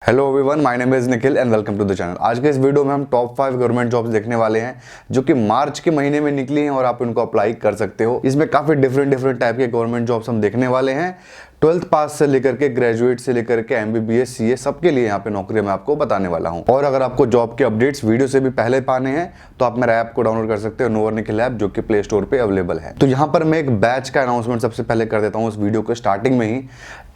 Hello everyone, my name is Nikhil and welcome to the channel. आज के इस video में हम टॉप 5 गवर्नमेंट जॉब्स देखने वाले हैं जो कि मार्च के महीने में निकली हैं और आप इनको अप्लाई कर सकते हो। इसमें काफी डिफरेंट टाइप के गवर्नमेंट जॉब्स हम देखने वाले हैं। 12th पास से लेकर के ग्रेजुएट से लेकर के MBBS CA सबके लिए यहाँ पे नौकरी मैं आपको बताने वाला हूँ। और अगर आपको जॉब के अपडेट्स वीडियो से भी पहले पाने हैं तो आप मेरा ऐप को डाउनलोड कर सकते हो, नोवर निखिल ऐप, जो कि प्ले स्टोर पे अवेलेबल है। तो यहाँ पर मैं एक बैच का अनाउंसमेंट सबसे पहले कर देता हूँ इस वीडियो के स्टार्टिंग में ही।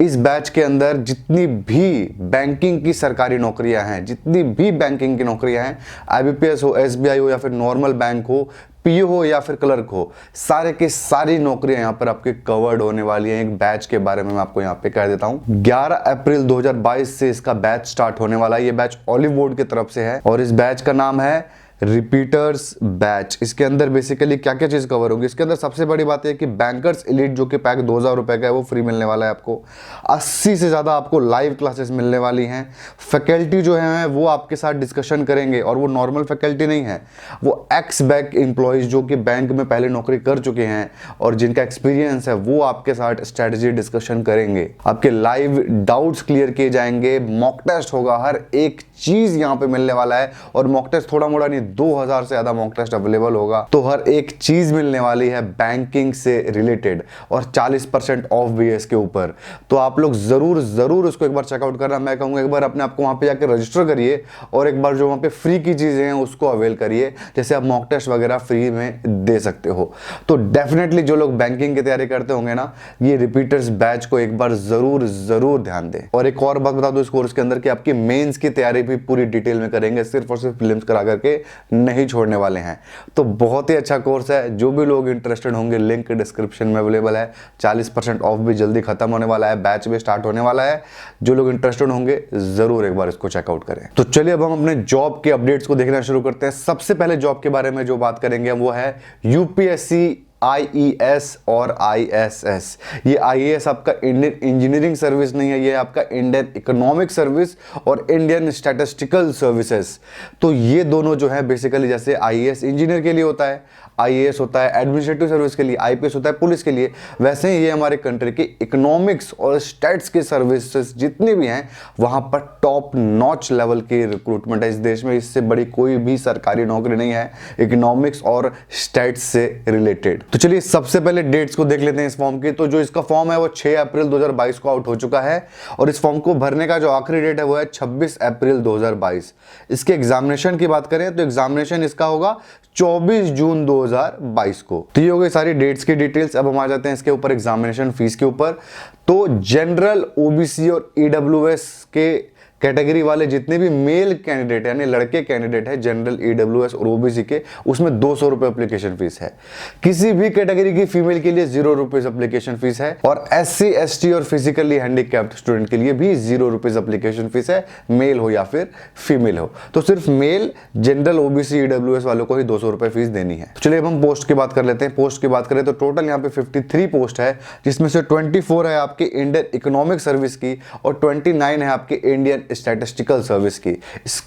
इस बैच के अंदर जितनी भी बैंकिंग की सरकारी नौकरियां हैं, जितनी भी बैंकिंग की नौकरियां हैं, IBPS हो, SBI हो या फिर नॉर्मल बैंक हो, PO हो या फिर क्लर्क हो, सारे के सारी नौकरियां यहाँ पर आपके कवर्ड होने वाली हैं। एक बैच के बारे में मैं आपको यहाँ पे कह देता हूँ। 11 अप्रैल 2022 से इसका बैच स्टार्ट होने वाला है। ये बैच ऑलिव बोर्ड की तरफ से है और इस बैच का नाम है रिपीटर्स बैच। इसके अंदर बेसिकली क्या क्या चीज कवर होगी, इसके अंदर सबसे बड़ी बात है कि बैंकर्स एलीट जो कि पैक 2000 रुपए का है वो फ्री मिलने वाला है आपको। 80 से ज्यादा आपको लाइव क्लासेस मिलने वाली हैं। फैकल्टी जो है वो आपके साथ डिस्कशन करेंगे और वो नॉर्मल फैकल्टी नहीं है, वो एक्स बैंक एम्प्लॉयज जो कि बैंक में पहले नौकरी कर चुके हैं और जिनका एक्सपीरियंस है वो आपके साथ स्ट्रेटेजी डिस्कशन करेंगे। आपके लाइव डाउट्स क्लियर किए जाएंगे, मॉक टेस्ट होगा, हर एक चीज यहाँ पे मिलने वाला है। और मॉक टेस्ट थोड़ा मोड़ा नहीं, 2000 से ज्यादा मॉक टेस्ट अवेलेबल होगा। तो हर एक चीज मिलने वाली है बैंकिंग से रिलेटेड और 40% ऑफ भी है इसके ऊपर। तो आप लोग जरूर उसको एक बार चेकआउट करना। मैं कहूंगा एक बार अपने आपको वहां पे जाकर रजिस्टर करिए और एक बार जो वहां पे फ्री की चीजें हैं उसको अवेल करिए। जैसे आप मॉक टेस्ट वगैरह फ्री में दे सकते हो। तो डेफिनेटली जो लोग बैंकिंग की तैयारी करते होंगे ना, ये रिपीटर्स बैच को एक बार जरूर ध्यान दें। और एक और बात बता दो इस कोर्स के अंदर कि आपकी मेंस की तैयारी भी पूरी डिटेल में करेंगे, सिर्फ और सिर्फ फिल्म्स करा करके नहीं छोड़ने वाले हैं। तो बहुत ही अच्छा कोर्स है। जो भी लोग इंटरेस्टेड होंगे, लिंक डिस्क्रिप्शन में अवेलेबल है। 40% ऑफ भी जल्दी खत्म होने वाला है, बैच भी स्टार्ट होने वाला है। जो लोग इंटरेस्टेड होंगे जरूर एक बार इसको चेकआउट करें। तो चलिए अब हम अपने जॉब के अपडेट्स को देखना शुरू करते हैं। सबसे पहले जॉब के बारे में जो बात करेंगे वो है UPSC IES और ISS। ये IES आपका इंडियन इंजीनियरिंग सर्विस नहीं है, ये आपका इंडियन इकोनॉमिक सर्विस और इंडियन स्टैटिस्टिकल सर्विसेज। तो ये दोनों जो है बेसिकली, जैसे IES इंजीनियर के लिए होता है, IAS होता है एडमिनिस्ट्रेटिव सर्विस के लिए, IPS होता है पुलिस के लिए, वैसे ही ये हमारे कंट्री की इकोनॉमिक्स और स्टैट्स के सर्विसेज जितनी भी हैं वहां पर टॉप नॉच लेवल की रिक्रूटमेंट है इस देश में। इससे बड़ी कोई भी सरकारी नौकरी नहीं है इकोनॉमिक्स और स्टैट्स से रिलेटेड। तो चलिए सबसे पहले डेट्स को देख लेते हैं इस फॉर्म की। तो जो इसका फॉर्म है वो 6 अप्रैल 2022 को आउट हो चुका है और इस फॉर्म को भरने का जो आखिरी डेट है वो है 26 अप्रैल 2022। इसके एग्जामिनेशन की बात करें तो एग्जामिनेशन इसका होगा 24 जून 2022 को। तो ये हो गई सारी डेट्स की डिटेल्स। अब हम आ जाते हैं इसके ऊपर एग्जामिनेशन फीस के ऊपर। तो जनरल, OBC और EWS के कैटेगरी वाले जितने भी मेल कैंडिडेट यानी लड़के कैंडिडेट है जनरल, EWS और OBC के, उसमें 200 रुपए एप्लीकेशन फीस है। किसी भी कैटेगरी की फीमेल के लिए 0 रुपीज एप्लीकेशन फीस है और SC, ST और फिजिकली हैंडीकैप्ड स्टूडेंट के लिए भी 0 रुपीज एप्लीकेशन फीस है, मेल हो या फिर फीमेल हो। तो सिर्फ मेल, जनरल, OBC, EWS वालों को ही 200 रुपए फीस देनी है। तो चलिए अब हम पोस्ट की बात कर लेते हैं। पोस्ट की बात करें तो टोटल यहाँ पे 53 पोस्ट है, जिसमें से 24 है आपके इंडियन इकोनॉमिक सर्विस की और 29 है आपके इंडियन स्टैटिस्टिकल सर्विस की।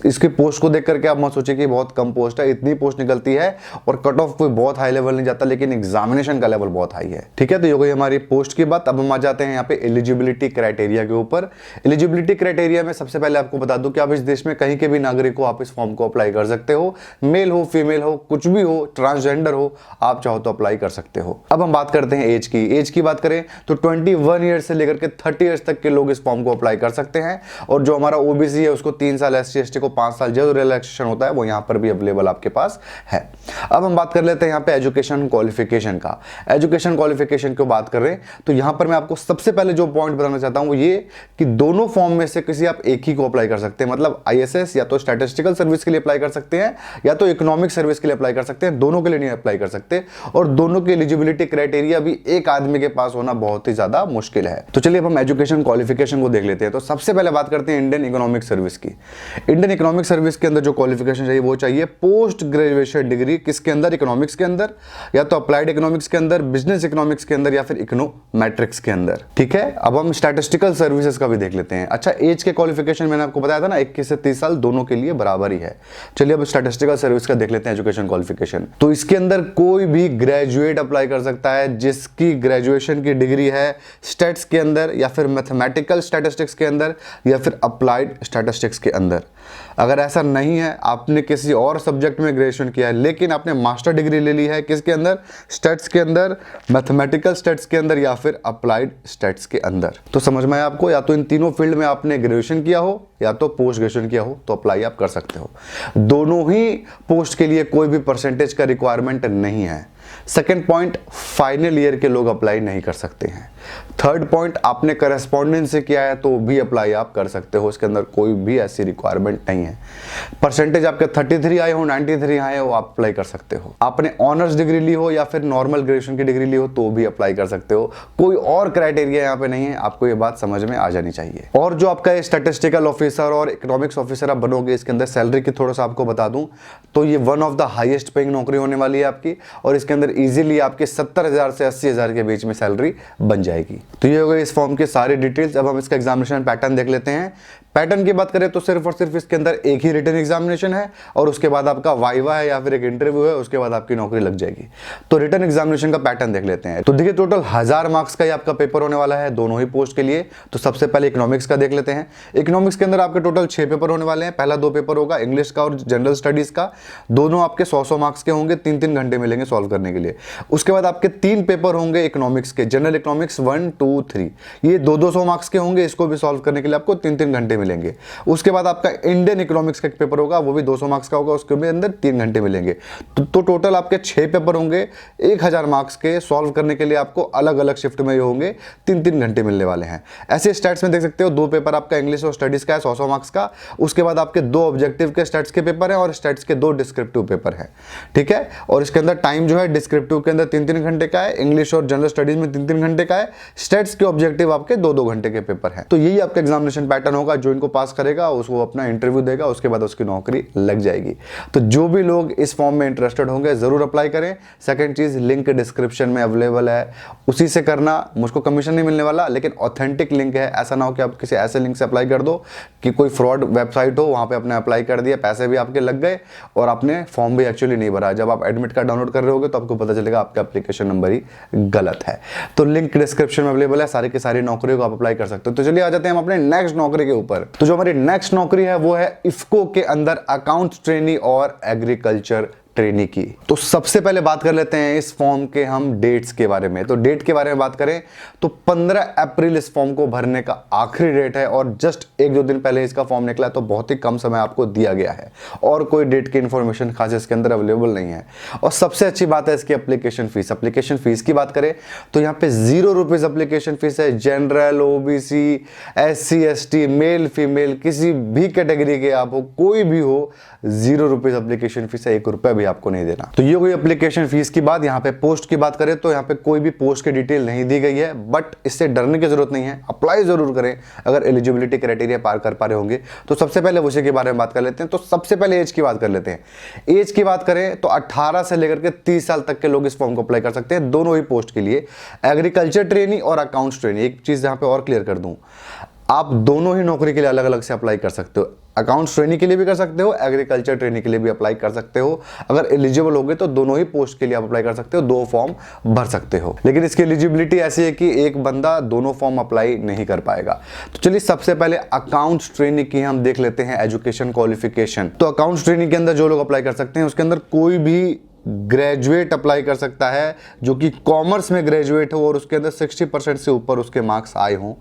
इसके पोस्ट को देख करके आप मत सोचिए कि बहुत कम पोस्ट है, इतनी पोस्ट निकलती है और कट ऑफ कोई बहुत हाई लेवल नहीं जाता, लेकिन एग्जामिनेशन का लेवल बहुत हाई है। ठीक है, तो ये गई हमारी पोस्ट की बात। अब हम आ जाते हैं यहाँ पे एलिजिबिलिटी क्राइटेरिया के ऊपर। एलिजिबिलिटी क्राइटेरिया में सबसे पहले आपको बता दूं कि आप इस देश में कहीं के भी नागरिक हो, आप इस फॉर्म को अप्लाई कर सकते हो। मेल हो, फीमेल हो, कुछ भी हो, ट्रांसजेंडर हो, आप चाहो तो अप्लाई कर सकते हो। अब हम बात करते हैं एज की। एज की बात करें तो 21 ईयर्स से लेकर के 30 ईयर्स तक के लोग इस फॉर्म को अप्लाई कर सकते हैं और जो हमारा OBC है उसको 3 साल, SC, ST को 5 साल जो रिलैक्सेशन होता है वो यहां पर भी अवेलेबल आपके पास है। अब हम बात कर लेते हैं यहां पे एजुकेशन क्वालिफिकेशन का। एजुकेशन क्वालिफिकेशन की बात कर रहे हैं तो यहां पर मैं आपको सबसे पहले जो पॉइंट बताना चाहता हूं वो ये कि दोनों फॉर्म में से किसी आप एक ही को अप्लाई कर सकते हैं। मतलब ISS या तो स्टैटिस्टिकल सर्विस के लिए अप्लाई कर सकते हैं या तो इकोनॉमिक सर्विस के लिए अप्लाई कर सकते हैं, दोनों के लिए नहीं अप्लाई कर सकते। और दोनों के एलिजिबिलिटी क्राइटेरिया भी एक आदमी के पास होना बहुत ही ज्यादा मुश्किल है। तो चलिए अब हम एजुकेशन क्वालिफिकेशन को देख लेते हैं। तो सबसे पहले बात करते हैं इंडियन इकोनॉमिक सर्विस की। इंडियन इकोनॉमिक सर्विस के अंदर जो क्वालिफिकेशन चाहिए वो चाहिए पोस्ट ग्रेजुएशन डिग्री, किसके अंदर, इकोनॉमिक्स के अंदर, या तो अप्लाइड इकोनॉमिक्स के अंदर, बिजनेस इकोनॉमिक्स के अंदर या फिर इकोनोमेट्रिक्स के अंदर। ठीक है, अब हम स्टैटिस्टिकल सर्विसेज का भी देख लेते हैं। अच्छा, एज के क्वालिफिकेशन मैंने आपको बताया था ना, 21 से 30 साल दोनों के लिए बराबर ही है। चलिए अब स्टैटिस्टिकल सर्विस का देख लेते हैं एजुकेशन क्वालिफिकेशन। तो इसके अंदर कोई भी ग्रेजुएट अप्लाई कर सकता है जिसकी ग्रेजुएशन की डिग्री है स्टैट्स के अंदर या फिर मैथमेटिकल स्टैटिस्टिक्स के अंदर या फिर अप्लाइड स्टैटिस्टिक्स के अंदर। अगर ऐसा नहीं है, आपने किसी और सब्जेक्ट में ग्रेजुएशन किया है लेकिन आपने मास्टर डिग्री ले ली है किसके अंदर, स्टैट्स के अंदर, मैथमेटिकल स्टैट्स के अंदर या फिर अप्लाइड स्टैट्स के अंदर, तो समझ में आया आपको, या तो इन तीनों फील्ड में आपने ग्रेजुएशन किया हो या तो पोस्ट ग्रेजुएशन किया हो तो अप्लाई आप कर सकते हो। दोनों ही पोस्ट के लिए कोई भी परसेंटेज का रिक्वायरमेंट नहीं है। सेकेंड पॉइंट, फाइनल ईयर के लोग अप्लाई नहीं कर सकते हैं। थर्ड पॉइंट, आपने करस्पॉन्डेंस से किया है तो भी अप्लाई आप कर सकते हो, इसके अंदर कोई भी ऐसी रिक्वायरमेंट नहीं है। परसेंटेज आपके 33 आए हो, 93 आए हो, आप अप्लाई कर सकते हो। आपने ऑनर्स डिग्री ली हो या फिर नॉर्मल ग्रेजुएशन की डिग्री ली हो तो भी अप्लाई कर सकते हो। कोई और क्राइटेरिया यहाँ पे नहीं है, आपको ये बात समझ में आ जानी चाहिए। और जो आपका स्टैटिस्टिकल ऑफिसर और इकोनॉमिक्स ऑफिसर आप बनोगे, इसके अंदर सैलरी की थोड़ा सा आपको बता दूं तो ये one of the highest paying नौकरी होने वाली है आपकी, और इसके अंदर इजीली आपके 70,000 से 80,000 के बीच में सैलरी बन जाएगी। तो ये हो गई इस फॉर्म की सारी डिटेल्स। अब हम इसका एग्जामिनेशन पैटर्न देख लेते हैं। पैटर्न की बात करें तो सिर्फ और सिर्फ इसके अंदर एक ही रिटन एग्जामिनेशन है और उसके बाद आपका वाइवा है या फिर एक इंटरव्यू है, उसके बाद आपकी नौकरी लग जाएगी। तो रिटन एग्जामिनेशन का पैटर्न देख लेते हैं। तो देखिए टोटल 1000 मार्क्स का ये आपका पेपर होने वाला है दोनों ही पोस्ट के लिए। तो सबसे पहले इकोनॉमिक्स का देख लेते हैं। इकोनॉमिक्स के अंदर आपके टोटल 6 पेपर होने वाले हैं। पहला 2 पेपर होगा इंग्लिश का और जनरल स्टडीज का, दोनों आपके 100-100 मार्क्स के होंगे, 3-3 घंटे मिलेंगे सॉल्व करने के लिए। उसके बाद आपके 3 पेपर होंगे इकोनॉमिक्स के, जनरल इकोनॉमिक्स 1, 2, 3, ये 200 मार्क्स के होंगे, इसको भी सॉल्व करने के लिए आपको 3-3 घंटे मिलेंगे। उसके बाद आपका इंडियन इकोनॉमिक्स का एक पेपर होगा, वो भी 200 मार्क्स का होगा, उसके भी अंदर 3 घंटे मिलेंगे। तो टोटल आपके 6 पेपर होंगे 1000 मार्क्स के, सॉल्व करने के लिए आपको अलग अलग शिफ्ट में होंगे 3-3 घंटे मिलने वाले हैं। ऐसे स्टैट्स में देख सकते हो 2 पेपर आपका इंग्लिश और स्टडीज का है 100-100 मार्क्स का। उसके बाद आपके 2 ऑब्जेक्टिव के स्टैट्स के पेपर है और स्टैट्स के 2 डिस्क्रिप्टिव पेपर है, ठीक है। और इसके अंदर टाइम जो है डिस्क्रिप्टिव के अंदर 3-3 घंटे का है, इंग्लिश और जनरल स्टडीज में 3-3 घंटे का है, स्टैट्स के ऑब्जेक्टिव आपके 2-2 घंटे के पेपर है। तो यही आपका एग्जामिनेशन पैटर्न होगा। जो इनको पास करेगा उसको अपना इंटरव्यू देगा, उसके बाद उसकी नौकरी लग जाएगी। तो जो भी लोग इस फॉर्म में इंटरेस्टेड होंगे जरूर अप्लाई करें। सेकंड चीज, लिंक डिस्क्रिप्शन में अवेलेबल है, उसी से करना। मुझको कमीशन नहीं मिलने वाला, लेकिन ऑथेंटिक लिंक है। ऐसा ना हो कि आप किसी ऐसे लिंक से अप्लाई कर दो कि कोई फ्रॉड वेबसाइट हो, वहां पे आपने अप्लाई कर दिया, पैसे भी आपके लग गए और आपने फॉर्म भी एक्चुअली नहीं भरा। जब आप एडमिट कार्ड डाउनलोड कर रहे होगे तो आपको पता चलेगा आपका एप्लीकेशन नंबर ही गलत है। तो लिंक डिस्क्रिप्शन में अवेलेबल है, सारी की सारी नौकरियों को आप अप्लाई कर सकते हो। तो चलिए आ जाते हैं हम अपने नेक्स्ट नौकरी के ऊपर। तो जो हमारी नेक्स्ट नौकरी है वो है इफ्को के अंदर अकाउंट्स ट्रेनी और एग्रीकल्चर ट्रेनी की। तो सबसे पहले बात कर लेते हैं इस फॉर्म के हम डेट्स के बारे में। तो डेट के बारे में बात करें तो 15 अप्रैल इस फॉर्म को भरने का आखिरी डेट है और जस्ट 1-2 दिन पहले इसका फॉर्म निकला है, तो बहुत ही कम समय आपको दिया गया है और कोई डेट की इंफॉर्मेशन खास इसके अंदर अवेलेबल नहीं है। और सबसे अच्छी बात है इसकी एप्लीकेशन फीस। एप्लीकेशन फीस की बात करें तो यहाँ पे 0 रुपीज एप्लीकेशन फीस है। General, OBC, SC ST, male female, किसी भी कैटेगरी के आप हो, कोई भी हो, 0 रुपीज एप्लीकेशन फीस है, 1 रुपया भी आपको नहीं देना। तो ये कोई एप्लीकेशन फीस की बात। यहाँ पे पोस्ट की बात करें तो यहाँ पे कोई भी पोस्ट की डिटेल नहीं दी गई है, बट इससे डरने की जरूरत नहीं है। अप्लाई जरूर करें अगर एलिजिबिलिटी क्राइटेरिया पार कर पा रहे होंगे। तो सबसे पहले उसी के बारे में बात कर लेते हैं। तो सबसे पहले एज की बात कर लेते हैं। एज की बात करें तो 18 से लेकर के 30 साल तक के लोग इस फॉर्म को अप्लाई कर सकते हैं, दोनों ही पोस्ट के लिए, एग्रीकल्चर ट्रेनी और अकाउंट्स ट्रेनी। एक चीज यहाँ पे और क्लियर कर दूं, आप दोनों ही नौकरी के लिए अलग अलग से अप्लाई कर सकते हो। अकाउंट्स ट्रेनी के लिए भी कर सकते हो, एग्रीकल्चर ट्रेनी के लिए भी अप्लाई कर सकते हो। अगर एलिजिबल होगे तो दोनों ही पोस्ट के लिए आप अप्लाई कर सकते हो, 2 फॉर्म भर सकते हो। लेकिन इसकी एलिजिबिलिटी ऐसी है कि एक बंदा दोनों फॉर्म अप्लाई नहीं कर पाएगा। तो चलिए सबसे पहले अकाउंट्स ट्रेनी की हम देख लेते हैं एजुकेशन क्वालिफिकेशन। तो अकाउंट्स ट्रेनी के अंदर जो लोग अप्लाई कर सकते हैं उसके अंदर कोई भी ग्रेजुएट अप्लाई कर सकता है जो कि कॉमर्स में ग्रेजुएट हो और उसके अंदर 60% से ऊपर उसके मार्क्स आए हों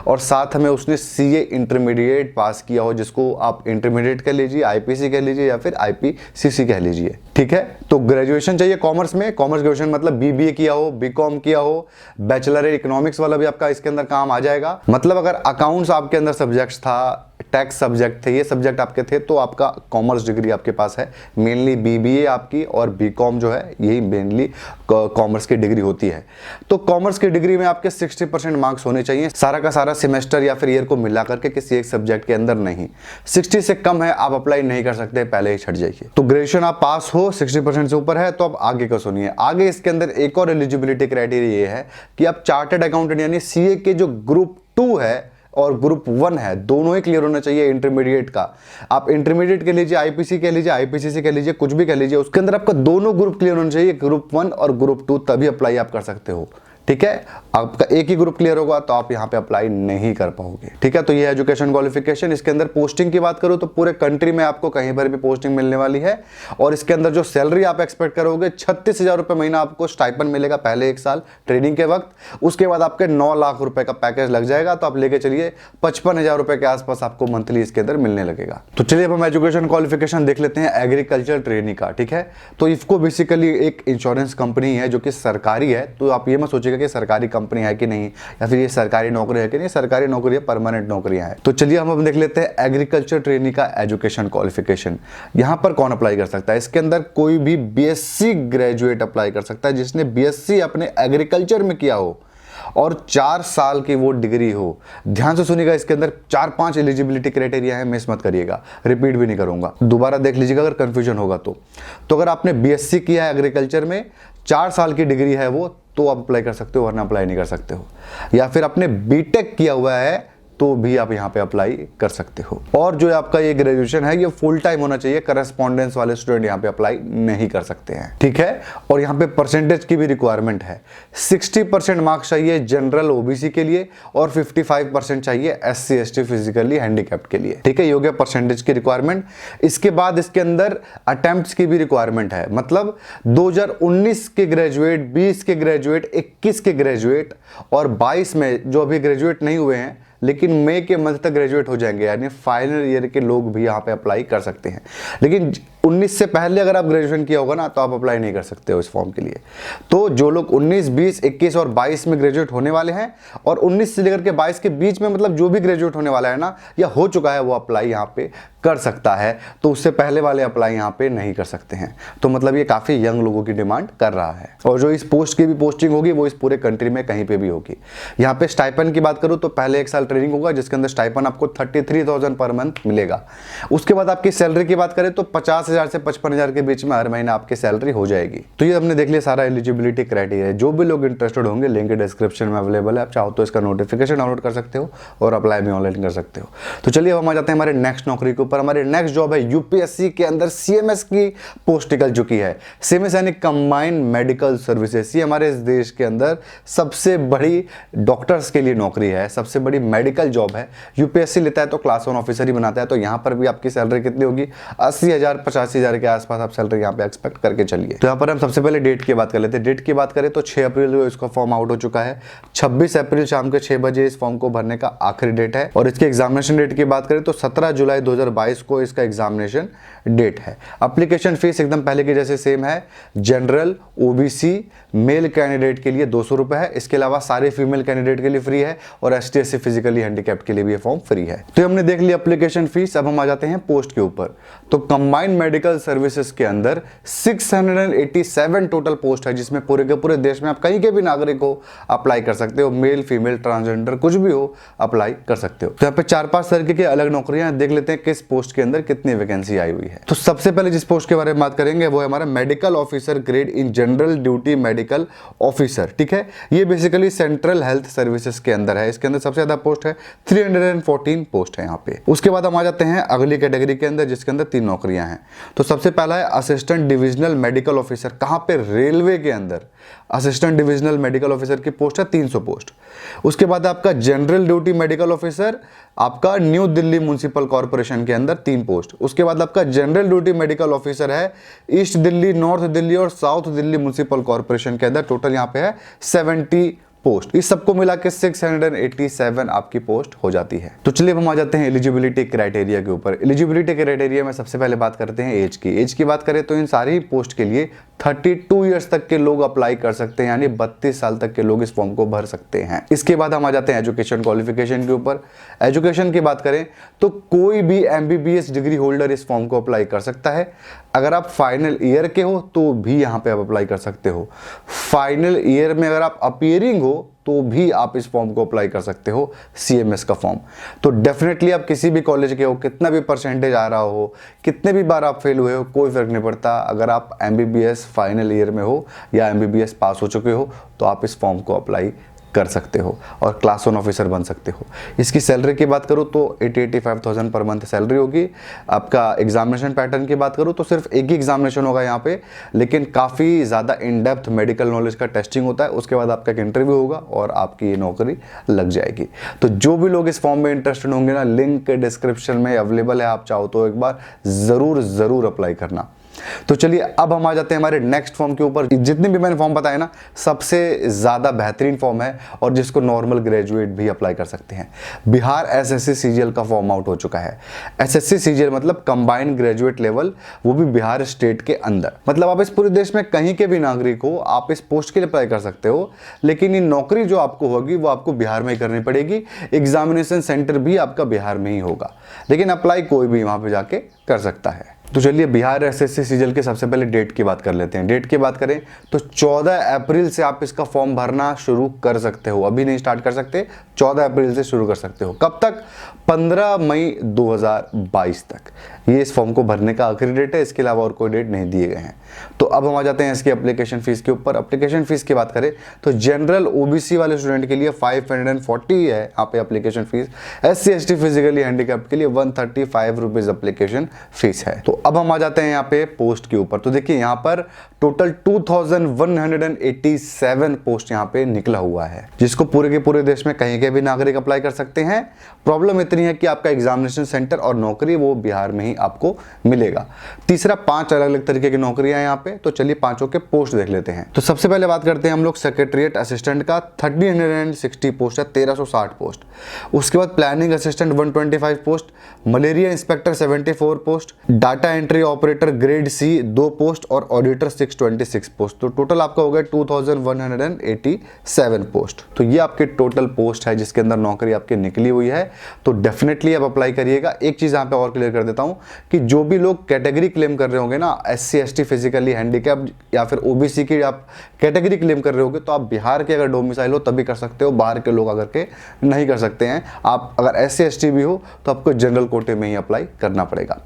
और साथ में उसने CA इंटरमीडिएट पास किया हो, जिसको आप इंटरमीडिएट कह लीजिए, IPC कह लीजिए या फिर IPCC कह लीजिए, ठीक है। तो ग्रेजुएशन चाहिए कॉमर्स में। कॉमर्स ग्रेजुएशन मतलब BBA किया हो, BCom किया हो, बैचलर इकोनॉमिक्स वाला भी आपका इसके अंदर काम आ जाएगा। मतलब अगर अकाउंट्स आपके अंदर सब्जेक्ट्स था, टैक्स सब्जेक्ट थे, ये सब्जेक्ट आपके थे, तो आपका कॉमर्स डिग्री आपके पास है। मेनली BBA आपकी और BCom जो है यही मेनली कॉमर्स की डिग्री होती है। तो कॉमर्स की डिग्री में आपके 60% मार्क्स होने चाहिए, सारा का सारा सेमेस्टर या फिर ईयर को मिला करके, किसी एक सब्जेक्ट के अंदर नहीं। 60 से कम है आप अप्लाई नहीं कर सकते, पहले ही छट जाइए। तो ग्रेजुएशन आप पास हो, 60% से ऊपर है, तो अब आगे का सुनिए। आगे इसके अंदर एक और एलिजिबिलिटी क्राइटेरिया ये है कि आप चार्टर्ड अकाउंटेंट यानी CA के जो ग्रुप 2 है और ग्रुप 1 है, दोनों ही क्लियर होना चाहिए इंटरमीडिएट का। आप इंटरमीडिएट कह लीजिए, IPC कह लीजिए, IPCC कह लीजिए, कुछ भी कह लीजिए, उसके अंदर आपका दोनों ग्रुप क्लियर होना चाहिए, ग्रुप 1 और ग्रुप 2, तभी अप्लाई आप कर सकते हो, ठीक है, आपका एक ही ग्रुप क्लियर होगा तो आप यहाँ पे अप्लाई नहीं कर पाओगे। ठीक है, तो ये एजुकेशन क्वालिफिकेशन। इसके अंदर पोस्टिंग की बात करूँ तो पूरे कंट्री में आपको कहीं पर भी पोस्टिंग मिलने वाली है, और इसके अंदर जो सैलरी आप एक्सपेक्ट करोगे 36,000 रुपये महीना आपको स्टाइपेंड मिलेगा पहले 1 साल ट्रेनिंग के वक्त। उसके बाद आपके 9 लाख रुपए का पैकेज लग जाएगा, तो आप लेके चलिए 55,000 रुपए के आसपास आपको मंथली इसके अंदर मिलने लगेगा। तो चलिए अब हम एजुकेशन क्वालिफिकेशन देख लेते हैं एग्रीकल्चर ट्रेनिंग का। ठीक है, तो इफको बेसिकली एक इंश्योरेंस कंपनी है जो कि सरकारी है, तो आप ये मत सोचिएगा कि सरकारी कंपनी है कि नहीं, या फिर ये सरकारी नौकरी है कि नहीं, सरकारी नौकरी है, परमानेंट नौकरियां हैं। तो चलिए हम अब देख लेते हैं एग्रीकल्चर ट्रेनिंग का एजुकेशन क्वालिफिकेशन। यहां पर कौन अप्लाई कर सकता है? इसके अंदर कोई भी बीएससी ग्रेजुएट अप्लाई कर सकता है जिसने बीएससी अपने एग्रीकल्चर में किया हो और 4 साल की वो डिग्री हो। ध्यान से सुनिएगा, इसके अंदर 4-5 एलिजिबिलिटी क्राइटेरिया है, मिस मत करिएगा, रिपीट भी नहीं करूंगा, दोबारा देख लीजिएगा अगर कंफ्यूजन होगा तो अगर आपने बीएससी किया है एग्रीकल्चर में, 4 साल की डिग्री है वो, तो आप अप्लाई कर सकते हो, वरना अप्लाई नहीं कर सकते हो। या फिर आपने बीटेक किया हुआ है तो भी आप यहाँ पे अप्लाई कर सकते हो। और जो आपका ये ग्रेजुएशन है ये फुल टाइम होना चाहिए, करस्पॉन्डेंस वाले स्टूडेंट यहाँ पे अप्लाई नहीं कर सकते हैं। ठीक है, और यहाँ पे परसेंटेज की भी रिक्वायरमेंट है। 60% मार्क्स चाहिए जनरल ओबीसी के लिए और 55% चाहिए SC ST फिजिकली हैंडीकैप्ड के लिए। ठीक है, ये हो गया परसेंटेज की रिक्वायरमेंट। इसके बाद इसके अंदर अटेम्प्ट्स की भी रिक्वायरमेंट है, मतलब 2019 के ग्रेजुएट, 20 के ग्रेजुएट, 21 के ग्रेजुएट और 22 में जो अभी ग्रेजुएट नहीं हुए हैं लेकिन मई के मंथ तक ग्रेजुएट हो जाएंगे, यानी फाइनल ईयर के लोग भी यहाँ पे अप्लाई कर सकते हैं। लेकिन 19 से पहले अगर आप ग्रेजुएशन किया होगा ना तो आप अप्लाई नहीं कर सकते हो इस फॉर्म के लिए। तो जो लोग 19, 20, 21 और 22 में ग्रेजुएट होने वाले हैं और 19 से लेकर के 22 के बीच में, मतलब जो भी ग्रेजुएट होने वाला है ना या हो चुका है, वो अप्लाई यहाँ पे कर सकता है। तो उससे पहले वाले अप्लाई यहाँ पे नहीं कर सकते हैं। तो मतलब ये काफी यंग लोगों की डिमांड कर रहा है। और जो इस पोस्ट की भी पोस्टिंग होगी वो इस पूरे कंट्री में कहीं पे भी होगी। यहाँ पे स्टाइपेंड की बात करूँ तो पहले 1 साल ट्रेनिंग होगा जिसके अंदर स्टाइपेंड आपको 33,000 पर मंथ मिलेगा। उसके बाद आपकी सैलरी की बात करें तो 50,000 से 55,000 के बीच में हर महीना आपकी सैलरी हो जाएगी। तो ये हमने देख लिया सारा एलिजिबिलिटी क्राइटेरिया। जो भी लोग इंटरेस्टेड होंगे लिंक डिस्क्रिप्शन में अवेलेबल है, आप चाहो तो इसका नोटिफिकेशन डाउनलोड कर सकते हो और अप्लाई भी ऑनलाइन कर सकते हो। तो चलिए अब हम आ जाते हैं हमारे नेक्स्ट नौकरी के ऊपर। हमारे नेक्स्ट जॉब है यूपीएससी के अंदर सीएमएस की पोस्ट निकल चुकी है। सीएमएस यानी कंबाइंड मेडिकल सर्विसेज। ये हमारे इस देश के अंदर सबसे बड़ी डॉक्टर्स के लिए नौकरी है, सबसे बड़ी मेडिकल जॉब है। यूपीएससी लेता है तो क्लास 1 ऑफिसर ही बनाता है। तो यहाँ पर भी आपकी सैलरी कितनी होगी? 80,000 85,000 के आसपास आप सैलरी यहाँ पे एक्सपेक्ट करके चलिए। तो यहाँ पर हम सबसे पहले डेट की बात कर लेते हैं। डेट की बात करें तो 6 अप्रैल को इसका फॉर्म आउट हो चुका है। 26 अप्रैल शाम के 6 बजे इस फॉर्म को भरने का आखिरी डेट है। और इसके एग्जामिनेशन डेट की बात करें तो 17 जुलाई 2022 को इसका एग्जामिनेशन डेट है। एप्लीकेशन फीस एकदम पहले के जैसे सेम है। जनरल, ओबीसी, मेल कैंडिडेट के लिए 200 रुपए है। इसके अलावा सारे फीमेल कैंडिडेट के लिए फ्री है और ST SC फिजिकली हैंडीकैप्ड के लिए भी ये फॉर्म फ्री है। तो हमने देख लिया एप्लीकेशन फीस। अब हम आ जाते हैं पोस्ट के ऊपर। तो कंबाइंड मेडिकल सर्विसेज के अंदर 687 टोटल पोस्ट है, जिसमें पूरे के पूरे देश में आप कहीं के भी नागरिक हो अप्लाई कर सकते हो। मेल, फीमेल, ट्रांसजेंडर कुछ भी हो अप्लाई कर सकते हो। तो यहाँ पे 4-5 तरीके की अलग नौकरियां देख लेते हैं किस पोस्ट के अंदर कितनी वैकेंसी आई हुई है। तो सबसे पहले जिस पोस्ट के बारे में बात करेंगे वो है हमारा medical officer grade in general duty medical officer. ठीक है, ये बेसिकली सेंट्रल हेल्थ सर्विसेज के अंदर है। इसके अंदर सबसे ज्यादा पोस्ट है, 314 पोस्ट है यहाँ पे। उसके बाद हम आ जाते हैं अगली कैटेगरी के अंदर जिसके अंदर 3 नौकरियां हैं। तो सबसे पहला है असिस्टेंट डिविजनल मेडिकल ऑफिसर। कहां पे? रेलवे के अंदर असिस्टेंट डिविजनल मेडिकल ऑफिसर की पोस्ट है 300 पोस्ट। उसके बाद आपका जनरल ड्यूटी मेडिकल ऑफिसर आपका न्यू दिल्ली म्युनिसिपल कॉर्पोरेशन के अंदर 3 पोस्ट। उसके बाद आपका जनरल ड्यूटी मेडिकल ऑफिसर है ईस्ट दिल्ली, नॉर्थ दिल्ली और साउथ दिल्ली म्युनिसिपल कॉर्पोरेशन के अंदर। टोटल यहाँ पे है 70 पोस्ट। इस सबको मिला के 687 आपकी पोस्ट हो जाती है। तो चलिए हम आ जाते हैं एलिजिबिलिटी क्राइटेरिया के ऊपर। एलिजिबिलिटी क्राइटेरिया में सबसे पहले बात करते हैं एज की। एज की बात करें तो इन सारी पोस्ट के लिए 32 ईयर्स तक के लोग अप्लाई कर सकते हैं, यानी 32 साल तक के लोग इस फॉर्म को भर सकते हैं। इसके बाद हम आ जाते हैं एजुकेशन क्वालिफिकेशन के ऊपर। एजुकेशन की बात करें तो कोई भी MBBS डिग्री होल्डर इस फॉर्म को अप्लाई कर सकता है। अगर आप फाइनल ईयर के हो तो भी यहाँ पे आप अप्लाई कर सकते हो। फाइनल ईयर में अगर आप अपीयरिंग हो तो भी आप इस फॉर्म को अप्लाई कर सकते हो, CMS का फॉर्म। तो डेफिनेटली आप किसी भी कॉलेज के हो, कितना भी परसेंटेज आ रहा हो, कितने भी बार आप फेल हुए हो, कोई फर्क नहीं पड़ता। अगर आप MBBS फाइनल ईयर में हो या MBBS पास हो चुके हो तो आप इस फॉर्म को अप्लाई कर सकते हो और क्लास 1 ऑफिसर बन सकते हो। इसकी सैलरी की बात करूँ तो 80-85,000 पर मंथ सैलरी होगी। आपका एग्जामिनेशन पैटर्न की बात करूँ तो सिर्फ एक ही एग्जामिनेशन होगा यहाँ पे, लेकिन काफ़ी ज़्यादा इन डेप्थ मेडिकल नॉलेज का टेस्टिंग होता है। उसके बाद आपका एक इंटरव्यू होगा और आपकी ये नौकरी लग जाएगी। तो जो भी लोग इस फॉर्म में इंटरेस्टेड होंगे ना, लिंक डिस्क्रिप्शन में अवेलेबल है, आप चाहो तो एक बार ज़रूर अप्लाई करना। तो चलिए अब हम आ जाते हैं हमारे नेक्स्ट फॉर्म के ऊपर। जितने भी मैंने फॉर्म बताए ना, सबसे ज़्यादा बेहतरीन फॉर्म है और जिसको नॉर्मल ग्रेजुएट भी अप्लाई कर सकते हैं। बिहार एसएससी सीजीएल का फॉर्म आउट हो चुका है। एसएससी सीजीएल मतलब कंबाइंड ग्रेजुएट लेवल, वो भी बिहार स्टेट के अंदर। मतलब आप इस पूरे देश में कहीं के भी नागरिक हो, आप इस पोस्ट के लिए अप्लाई कर सकते हो, लेकिन ये नौकरी जो आपको होगी वो आपको बिहार में ही करनी पड़ेगी। एग्जामिनेशन सेंटर भी आपका बिहार में ही होगा, लेकिन अप्लाई कोई भी वहाँ पर जाके कर सकता है। तो चलिए बिहार एसएससी सीजीएल के सबसे पहले डेट की बात कर लेते हैं। डेट की बात करें तो 14 अप्रैल से आप इसका फॉर्म भरना शुरू कर सकते हो। अभी नहीं स्टार्ट कर सकते, 14 अप्रैल से शुरू कर सकते हो। कब तक? 15 मई 2022 तक ये इस फॉर्म को भरने का आखिरी डेट है। इसके अलावा और कोई डेट नहीं दिए गए हैं। तो अब हम आ जाते हैं इसकी एप्लीकेशन फीस के ऊपर। एप्लीकेशन फीस की बात करें तो जनरल ओबीसी वाले स्टूडेंट के लिए 540 है यहाँ पे application fees. SC ST physically handicapped के लिए 135 रुपीज एप्लीकेशन फीस है। तो अब हम आ जाते हैं यहाँ पे पोस्ट के ऊपर। तो देखिए यहाँ पर टोटल 2187 पोस्ट यहाँ पे निकला हुआ है, जिसको पूरे के पूरे देश में कहीं के भी नागरिक अप्लाई कर सकते हैं। प्रॉब्लम इतनी है कि आपका एग्जामिनेशन सेंटर और नौकरी वो बिहार में ही आपको मिलेगा। तीसरा, 5 अलग अलग तरीके की नौकरियां यहाँ पे। तो चलिए पांचों के पोस्ट देख लेते हैं। तो सबसे पहले बात करते हैं हम लोग सेक्रेटरीट असिस्टेंट का। 1360 पोस्ट है, 1360 पोस्ट। उसके बाद planning assistant 125 post, malaria inspector 74 post, data entry operator grade C 2 post और ऑडिटर 626 पोस्ट। तो टोटल आपका हो गया 2187 पोस्ट। तो ये आपके टोटल पोस्ट है जिसके अंदर नौकरी आपकी निकली हुई है। तो डेफिनेटली आप अप्लाई करिएगा। एक चीज यहाँ पे और क्लियर कर देता हूँ कि जो भी लोग कैटेगरी क्लेम कर रहे होंगे ना, SC ST फिजिकली हैंडीकैप्ड या फिर OBC की आप कैटेगरी क्लेम कर रहे होगे, तो आप बिहार के अगर डोमिसाइल हो तभी कर सकते हो, बाहर के लोग अगर के नहीं कर सकते हैं। आप अगर SC ST भी हो तो आपको जनरल कोटे में ही अप्लाई करना पड़ेगा।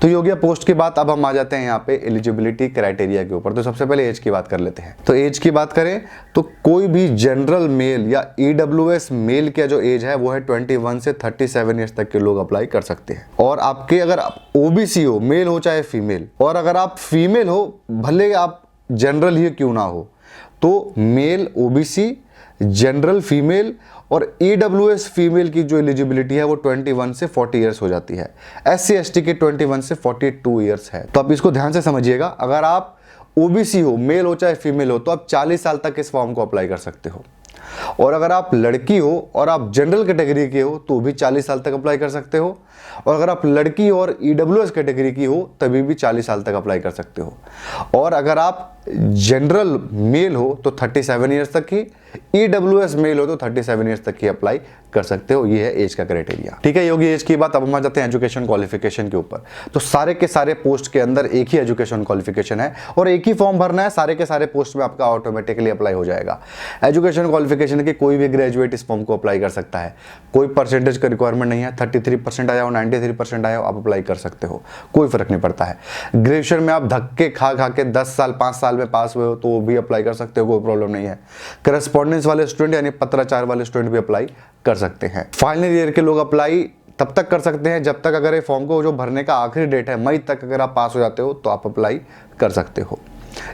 तो ये हो गया पोस्ट की बात। अब हम आ जाते हैं यहाँ पे एलिजिबिलिटी क्राइटेरिया के ऊपर। तो सबसे पहले एज की बात कर लेते हैं। तो एज की बात करें तो कोई भी जनरल मेल या EWS मेल का जो एज है वो है 21 से 37 ईयर्स तक के लोग अप्लाई कर सकते हैं। और आपके अगर OBC हो, मेल हो चाहे फीमेल, और अगर आप फीमेल हो, भले आप जनरल ही क्यों ना हो, तो मेल OBC, जनरल फीमेल और EWS फीमेल की जो एलिजिबिलिटी है वो 21 से 40 ईयर्स हो जाती है। SC ST के 21 से 42 ईयर्स है। तो आप इसको ध्यान से समझिएगा। अगर आप OBC हो, मेल हो चाहे फीमेल हो, तो आप 40 साल तक इस फॉर्म को अप्लाई कर सकते हो। और अगर आप लड़की हो और आप जनरल कैटेगरी के हो तो भी 40 साल तक अप्लाई कर सकते हो। और अगर आप लड़की और EWS कैटेगरी की हो तभी भी 40 साल तक अप्लाई कर सकते हो। और अगर आप जनरल मेल हो तो 37 ईयर्स तक ही, EWS मेल हो तो 37 ईयर्स तक ही अप्लाई कर सकते हो। ये है एज का क्राइटेरिया। ठीक है, ये होगी एज की बात। अब हम आ जाते हैं एजुकेशन क्वालिफिकेशन के ऊपर। तो सारे के सारे पोस्ट के अंदर एक ही एजुकेशन क्वालिफिकेशन है और एक ही फॉर्म भरना है। सारे के सारे पोस्ट में आपका ऑटोमेटिकली अप्लाई हो जाएगा। एजुकेशन क्वालिफिकेशन की कोई भी ग्रेजुएट इस फॉर्म को अप्लाई कर सकता है। कोई परसेंटेज का रिक्वायरमेंट नहीं है। 33% आया हो, 93% आया हो, आप अप्लाई कर सकते हो, कोई फर्क नहीं पड़ता है। ग्रेजुएशन में आप धक्के खा के 10 साल 5 साल में पास हुए हो तो वो भी अप्लाई कर सकते हो, कोई प्रॉब्लम नहीं है। करस्पॉन्डेंस वाले स्टूडेंट यानी पत्राचार वाले स्टूडेंट भी अप्लाई कर सकते हैं। फाइनल ईयर के लोग अप्लाई तब तक कर सकते हैं जब तक अगर ये फॉर्म को जो भरने का आखिरी डेट है मई तक अगर आप पास हो जाते हो तो आप अप्लाई कर सकते हो।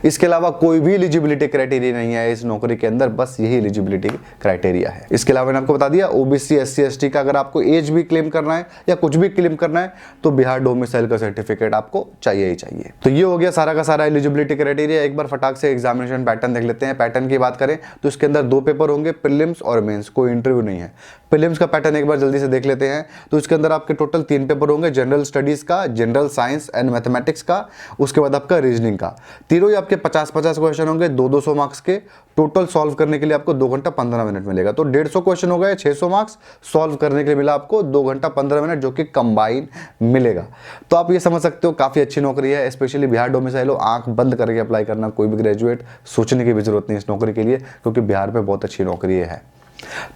इसके अलावा कोई भी एलिजिबिलिटी क्राइटेरिया नहीं है इस नौकरी के अंदर, बस यही एलिजिबिलिटी क्राइटेरिया है। इसके अलावा मैंने आपको बता दिया OBC SC ST का अगर आपको एज भी क्लेम करना है या कुछ भी क्लेम करना है तो बिहार डोमिसाइल का सर्टिफिकेट आपको चाहिए ही चाहिए। तो ये हो गया सारा का सारा एलिजिबिलिटी क्राइटेरिया। एक बार फटाक से एग्जामिनेशन पैटर्न देख लेते हैं। पैटर्न की बात करें तो इसके अंदर 2 पेपर होंगे, प्रीलिम्स और मेंस, कोई इंटरव्यू नहीं है। प्रीलिम्स का पैटर्न एक बार जल्दी से देख लेते हैं। तो इसके अंदर आपके टोटल 3 पेपर होंगे, जनरल स्टडीज का, जनरल साइंस एंड मैथमेटिक्स का, उसके बाद आपका रीजनिंग का। तीनों ही आपके 50-50 क्वेश्चन होंगे, 200 मार्क्स के। टोटल सॉल्व करने के लिए आपको 2 घंटा 15 मिनट मिलेगा। तो 150 क्वेश्चन हो गए, 600 मार्क्स। सॉल्व करने के लिए मिला आपको 2 घंटा 15 मिनट, जो कि कंबाइन मिलेगा। तो आप ये समझ सकते हो काफी अच्छी नौकरी है। स्पेशली बिहार डोमिसाइल हो, आंख बंद करके अप्लाई करना, कोई भी ग्रेजुएट सोचने की भी जरूरत नहीं इस नौकरी के लिए, क्योंकि बिहार में बहुत अच्छी नौकरी है।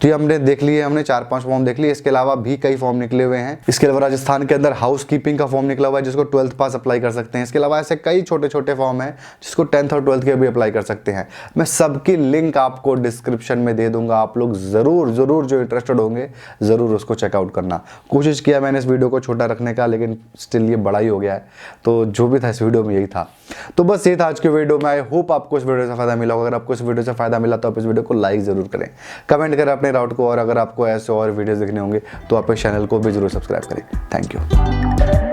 तो ये हमने देख लिए, हमने 4-5 फॉर्म देख लिए। इसके अलावा भी कई फॉर्म निकले हुए हैं। इसके अलावा राजस्थान के अंदर हाउस कीपिंग का फॉर्म निकला हुआ है जिसको 12th पास अप्लाई कर सकते हैं। इसके अलावा ऐसे कई छोटे छोटे फॉर्म हैं जिसको 10th और 12th के भी अप्लाई कर सकते हैं। मैं सबकी लिंक आपको डिस्क्रिप्शन में दे दूंगा। आप लोग जरूर जो इंटरेस्टेड होंगे जरूर उसको चेकआउट करना। कोशिश किया मैंने इस वीडियो को छोटा रखने का, लेकिन स्टिल ये बड़ा ही हो गया है। तो जो भी था इस वीडियो में यही था। तो बस ये था आज के वीडियो में। आई होप आपको इस वीडियो से फायदा मिला होगा। अगर आपको इस वीडियो से फायदा मिला तो आप इस वीडियो को लाइक जरूर करें, कमेंट करें अपने डाउट को, और अगर आपको ऐसे और वीडियोस देखने होंगे तो आप इस चैनल को भी जरूर सब्सक्राइब करें। Thank you.